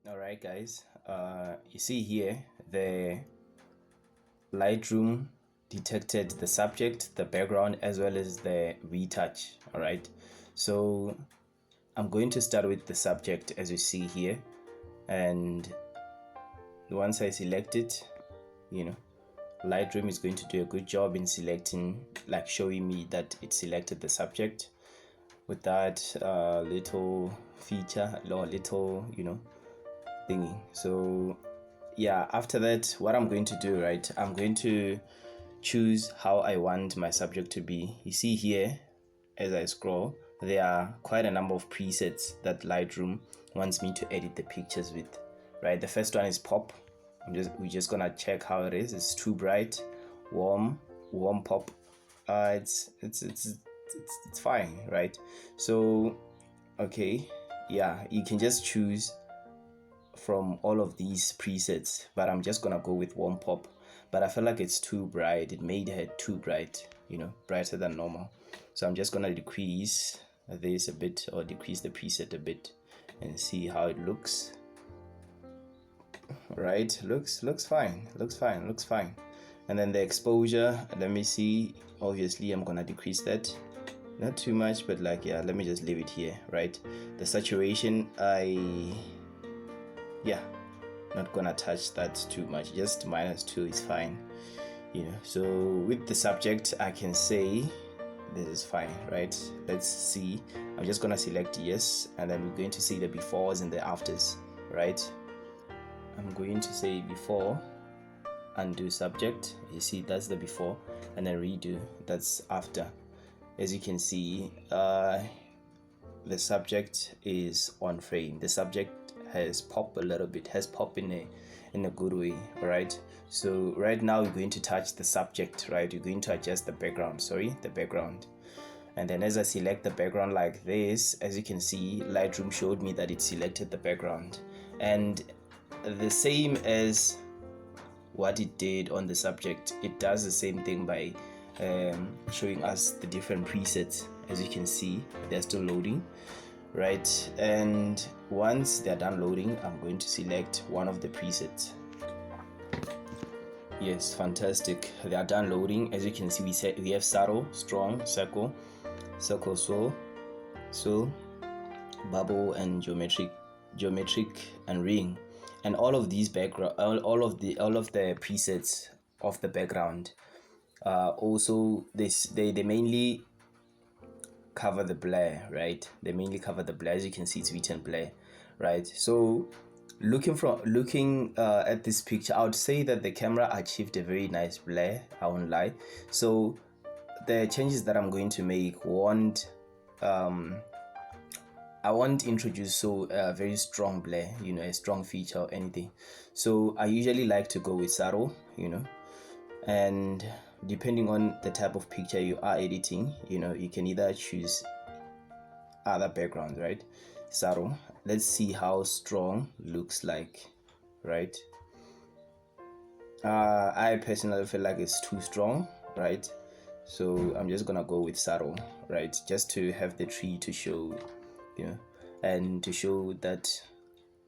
Alright guys, you see here the Lightroom detected the subject, the background, as well as the retouch. Alright, so I'm going to start with the subject as you see here, and once I select it, Lightroom is going to do a good job in selecting, like showing me that it selected the subject with that little feature or little thingy. So yeah, after that, what I'm going to do, right, I'm going to choose how I want my subject to be. You see here, as I scroll, there are quite a number of presets that Lightroom wants me to edit the pictures with, right? The first one is pop. We're just gonna check how it is. It's too bright, warm pop. It's fine, right? So okay, yeah, you can just choose from all of these presets, but I'm just gonna go with warm pop. But I feel like it's too bright. It made it too bright, brighter than normal. So I'm just gonna decrease this a bit, or decrease the preset a bit, and see how it looks. Right, looks fine, looks fine. And then the exposure, let me see. Obviously I'm gonna decrease that, not too much, but like, yeah, let me just leave it here, right? The saturation, not gonna touch that too much, just -2 is fine, so with the subject I can say this is fine, right? Let's see. I'm just gonna select yes, and then we're going to see the befores and the afters, right? I'm going to say before, undo subject, you see that's the before, and then redo, that's after. As you can see, the subject is on frame. The subject has pop a little bit, has pop in a good way. All right, so right now we're going to touch the subject, right? You're going to adjust the background, and then as I select the background like this, as you can see, Lightroom showed me that it selected the background, and the same as what it did on the subject, it does the same thing by showing us the different presets. As you can see, they're still loading, right? And once they're done loading, I'm going to select one of the presets. Yes, fantastic, they are done loading. As you can see, we have subtle, strong, circle, so bubble, and geometric and ring. And all of these background, all of the presets of the background, also they mainly cover the blur, right? They mainly cover the blur. As you can see, it's written blur, right? So looking at this picture, I would say that the camera achieved a very nice blur, I won't lie. So the changes that I'm going to make won't I won't introduce a very strong blur, a strong feature or anything. So I usually like to go with subtle, and depending on the type of picture you are editing, you can either choose other backgrounds, right? Subtle. Let's see how strong looks like, right? I personally feel like it's too strong, right? So I'm just gonna go with subtle, right? Just to have the tree to show, and to show that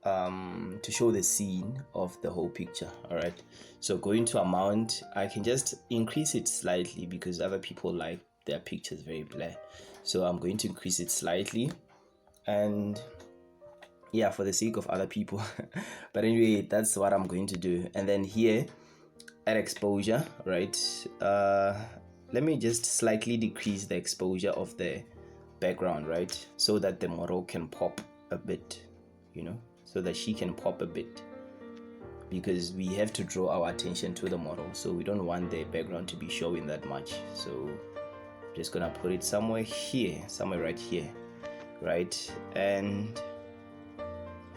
to show the scene of the whole picture. All right, so going to amount, I can just increase it slightly because other people like their pictures very blurred, so I'm going to increase it slightly, and yeah, for the sake of other people. But anyway, that's what I'm going to do. And then here at exposure, right, let me just slightly decrease the exposure of the background, right, so that the model can pop a bit, so that she can pop a bit, because we have to draw our attention to the model, so we don't want the background to be showing that much. So I'm just gonna put it somewhere right here, right? And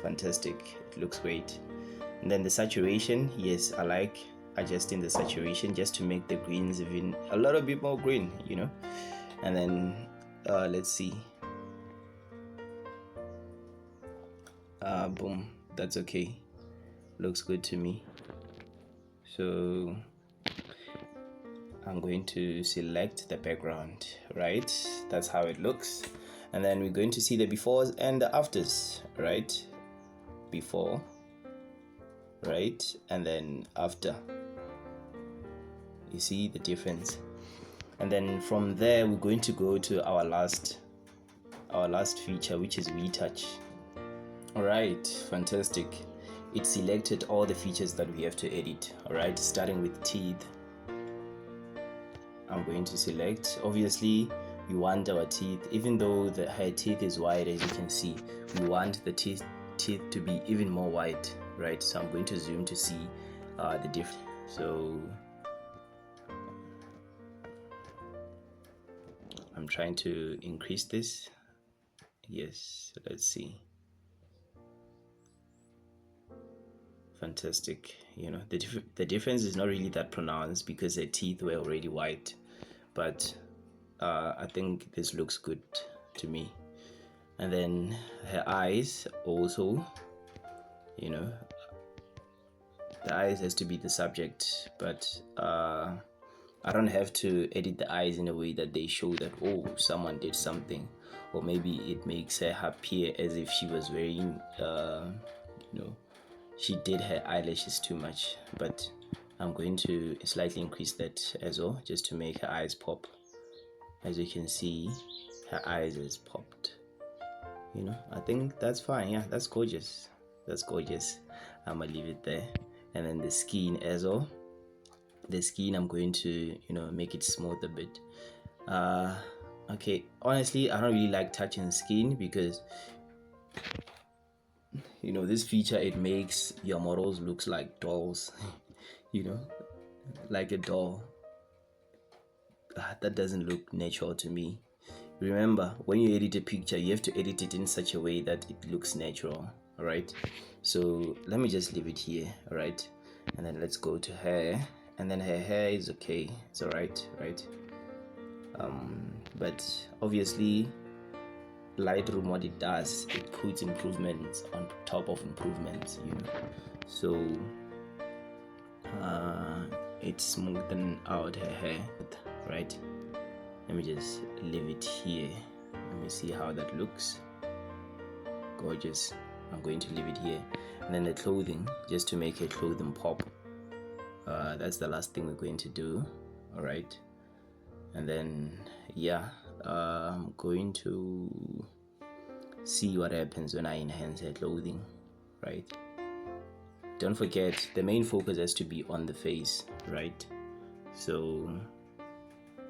fantastic, it looks great. And then the saturation, yes, I like adjusting the saturation just to make the greens even a little bit more green, and then let's see, boom, that's okay, looks good to me. So I'm going to select the background, right? That's how it looks. And then we're going to see the befores and the afters, right? before, right, and then after. You see the difference. And then from there we're going to go to our last feature, which is retouch. All right, fantastic. It selected all the features that we have to edit. All right, starting with teeth. I'm going to select, obviously we want our teeth, even though her teeth is wide, as you can see, we want the teeth to be even more wide, right? So I'm going to zoom to see the difference. So I'm trying to increase this. Yes, let's see. Fantastic. You know, the difference is not really that pronounced because her teeth were already white, but I think this looks good to me. And then her eyes also, you know, the eyes has to be the subject, but I don't have to edit the eyes in a way that they show that, oh, someone did something, or maybe it makes her appear as if she was wearing you know, she did her eyelashes too much. But I'm going to slightly increase that as well, just to make her eyes pop. As you can see, her eyes is popped. You know, I think that's fine. Yeah, that's gorgeous. That's gorgeous. I'm gonna leave it there. And then the skin as well. The skin, I'm going to, you know, make it smooth a bit. Okay, honestly, I don't really like touching skin because, you know, this feature, it makes your models looks like dolls. You know, like a doll. That doesn't look natural to me. Remember, when you edit a picture, you have to edit it in such a way that it looks natural. All right, so let me just leave it here. All right, and then let's go to hair. And then her hair is okay, it's all right, right? But obviously Lightroom, what it does, it puts improvements on top of improvements, you know. So it's smoothing out her hair, right? Let me just leave it here. Let me see how that looks. Gorgeous. I'm going to leave it here. And then the clothing, just to make her clothing pop. That's the last thing we're going to do. All right. And then yeah, I'm going to see what happens when I enhance her clothing, right? Don't forget, the main focus has to be on the face, right? So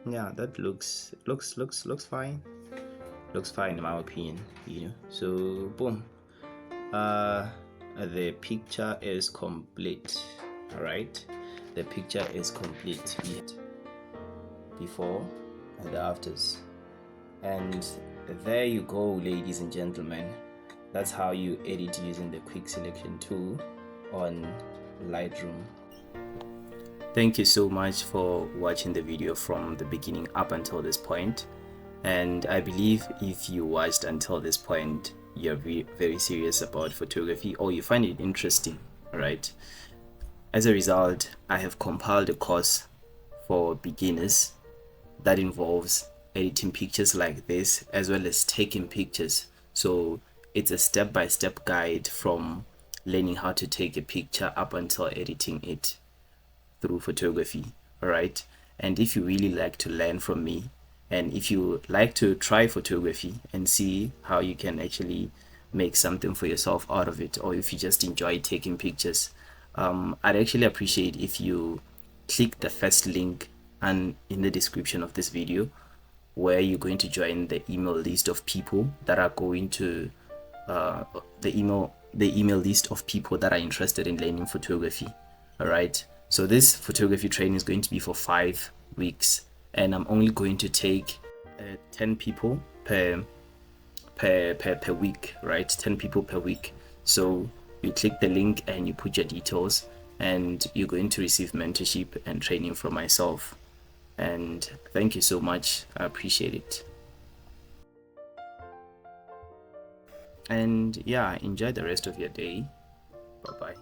yeah, that looks fine. Looks fine in my opinion, you know. So boom, the picture is complete. All right, the picture is complete. Before and the afters, and there you go, ladies and gentlemen. That's how you edit using the quick selection tool on Lightroom. Thank you so much for watching the video from the beginning up until this point, and I believe if you watched until this point, you're very serious about photography, or you find it interesting. All right, as a result, I have compiled a course for beginners that involves editing pictures like this, as well as taking pictures. So it's a step-by-step guide from learning how to take a picture up until editing it through photography. All right, and if you really like to learn from me, and if you like to try photography and see how you can actually make something for yourself out of it, or if you just enjoy taking pictures, I'd actually appreciate if you click the first link and in the description of this video, where you're going to join the email list of people that are going to the email list of people that are interested in learning photography. All right, so this photography training is going to be for 5 weeks, and I'm only going to take 10 people per week, right? 10 people per week. So you click the link and you put your details, and you're going to receive mentorship and training from myself. And thank you so much. I appreciate it. And yeah, enjoy the rest of your day. Bye bye.